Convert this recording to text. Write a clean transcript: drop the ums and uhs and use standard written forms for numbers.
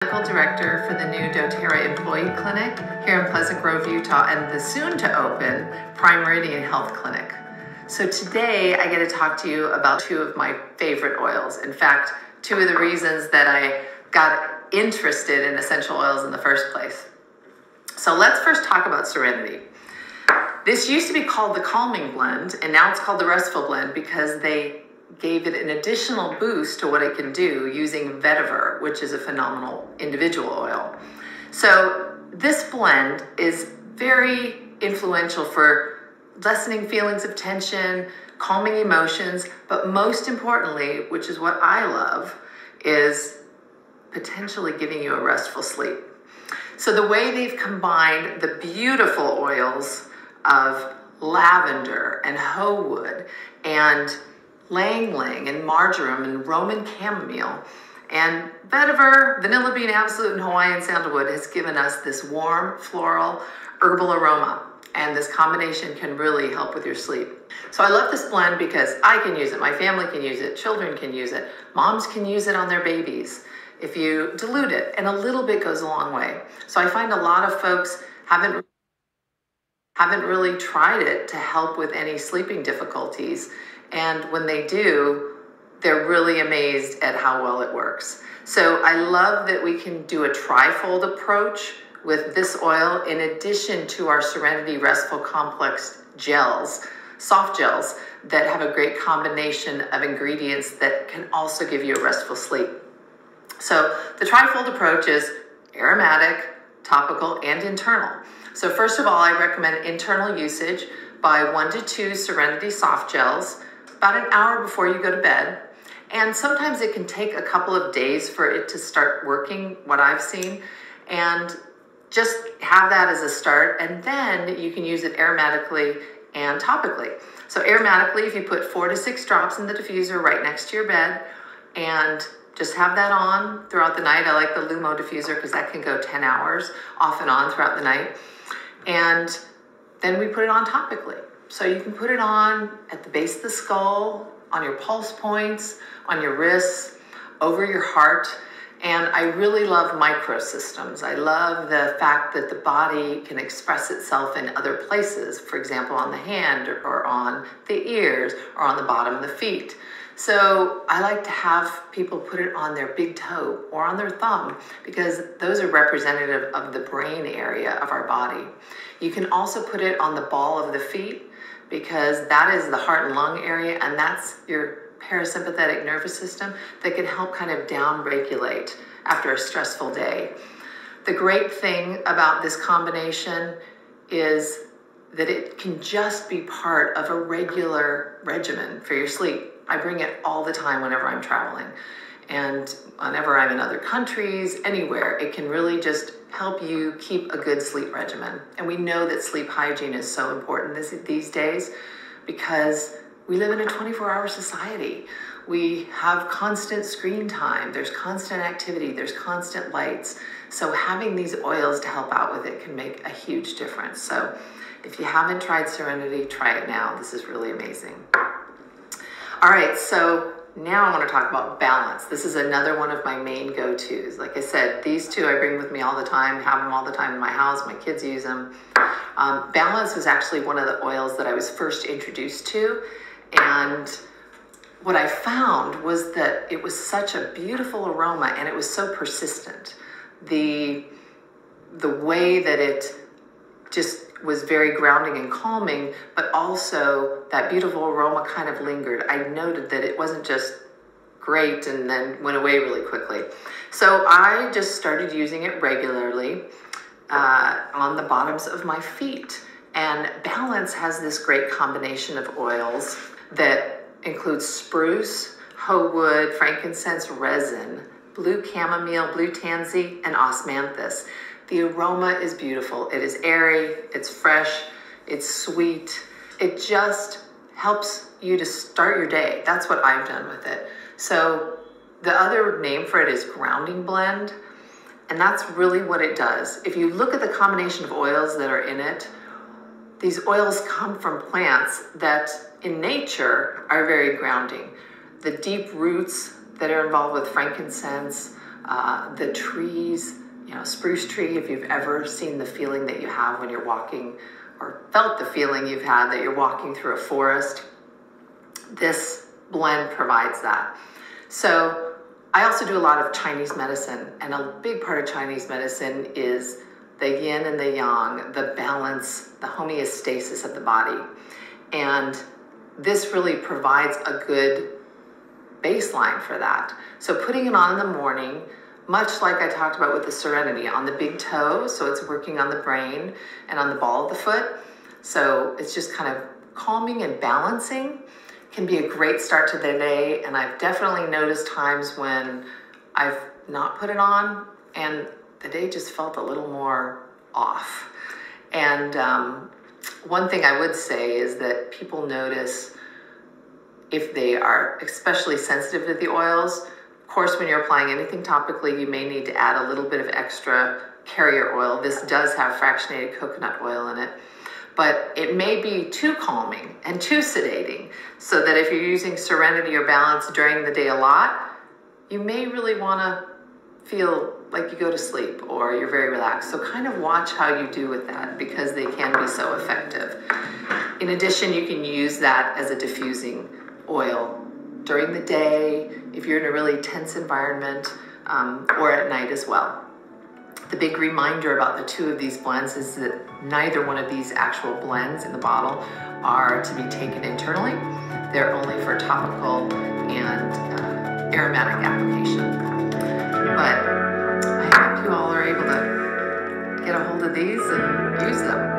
Medical director for the new doTERRA employee clinic here in Pleasant Grove, Utah, and the soon to open Prime Meridian Health Clinic. So today I get to talk to you about two of my favorite oils. In fact, two of the reasons that I got interested in essential oils in the first place. So let's first talk about Serenity. This used to be called the Calming Blend, and now it's called the Restful Blend because they gave it an additional boost to what it can do using vetiver, which is a phenomenal individual oil. So this blend is very influential for lessening feelings of tension, calming emotions, but most importantly, which is what I love, is potentially giving you a restful sleep. So the way they've combined the beautiful oils of lavender and hoe wood and lang-lang and marjoram and Roman chamomile and vetiver, vanilla bean, absolute, and Hawaiian sandalwood has given us this warm, floral, herbal aroma. And this combination can really help with your sleep. So I love this blend because I can use it, my family can use it, children can use it, moms can use it on their babies. If you dilute it, and a little bit goes a long way. So I find a lot of folks haven't really tried it to help with any sleeping difficulties. And when they do, they're really amazed at how well it works. So I love that we can do a trifold approach with this oil in addition to our Serenity Restful Complex gels, soft gels that have a great combination of ingredients that can also give you a restful sleep. So the trifold approach is aromatic, topical, and internal. So first of all, I recommend internal usage by 1 to 2 Serenity soft gels about an hour before you go to bed. And sometimes it can take a couple of days for it to start working, what I've seen. And just have that as a start, and then you can use it aromatically and topically. So aromatically, if you put 4 to 6 drops in the diffuser right next to your bed, and just have that on throughout the night. I like the Lumo diffuser because that can go 10 hours off and on throughout the night. And then we put it on topically. So you can put it on at the base of the skull, on your pulse points, on your wrists, over your heart. And I really love microsystems. I love the fact that the body can express itself in other places, for example, on the hand or on the ears or on the bottom of the feet. So I like to have people put it on their big toe or on their thumb because those are representative of the brain area of our body. You can also put it on the ball of the feet because that is the heart and lung area, and that's your parasympathetic nervous system that can help kind of down-regulate after a stressful day. The great thing about this combination is that it can just be part of a regular regimen for your sleep. I bring it all the time whenever I'm traveling, and whenever I'm in other countries, anywhere, it can really just help you keep a good sleep regimen. And we know that sleep hygiene is so important these days because we live in a 24-hour society. We have constant screen time, there's constant activity, there's constant lights. So having these oils to help out with it can make a huge difference. So if you haven't tried Serenity, try it now. This is really amazing. All right, so now I want to talk about Balance. This is another one of my main go-tos. Like I said, these two I bring with me all the time, have them all the time in my house. My kids use them. Balance was actually one of the oils that I was first introduced to. And what I found was that it was such a beautiful aroma and it was so persistent. The way that it just was very grounding and calming, but also that beautiful aroma kind of lingered. I noted that it wasn't just great and then went away really quickly. So I just started using it regularly on the bottoms of my feet. And Balance has this great combination of oils that includes spruce, hoe wood, frankincense resin, blue chamomile, blue tansy, and osmanthus. The aroma is beautiful. It is airy, it's fresh, it's sweet. It just helps you to start your day. That's what I've done with it. So the other name for it is grounding blend, and that's really what it does. If you look at the combination of oils that are in it, these oils come from plants that in nature are very grounding. The deep roots that are involved with frankincense, the trees, spruce tree, if you've ever seen the feeling that you have when you're walking, or felt the feeling you've had that you're walking through a forest, this blend provides that. So I also do a lot of Chinese medicine, and a big part of Chinese medicine is the yin and the yang, the balance, the homeostasis of the body. And this really provides a good baseline for that. So putting it on in the morning, much like I talked about with the Serenity, on the big toe, so it's working on the brain, and on the ball of the foot. So it's just kind of calming and balancing, can be a great start to the day. And I've definitely noticed times when I've not put it on and the day just felt a little more off. And one thing I would say is that people notice if they are especially sensitive to the oils. Of course, when you're applying anything topically, you may need to add a little bit of extra carrier oil. This does have fractionated coconut oil in it, but it may be too calming and too sedating, so that if you're using Serenity or Balance during the day a lot, you may really want to feel like you go to sleep or you're very relaxed. So kind of watch how you do with that, because they can be so effective. In addition, you can use that as a diffusing oil during the day, if you're in a really tense environment, or at night as well. The big reminder about the two of these blends is that neither one of these actual blends in the bottle are to be taken internally. They're only for topical and aromatic application. But I hope you all are able to get a hold of these and use them.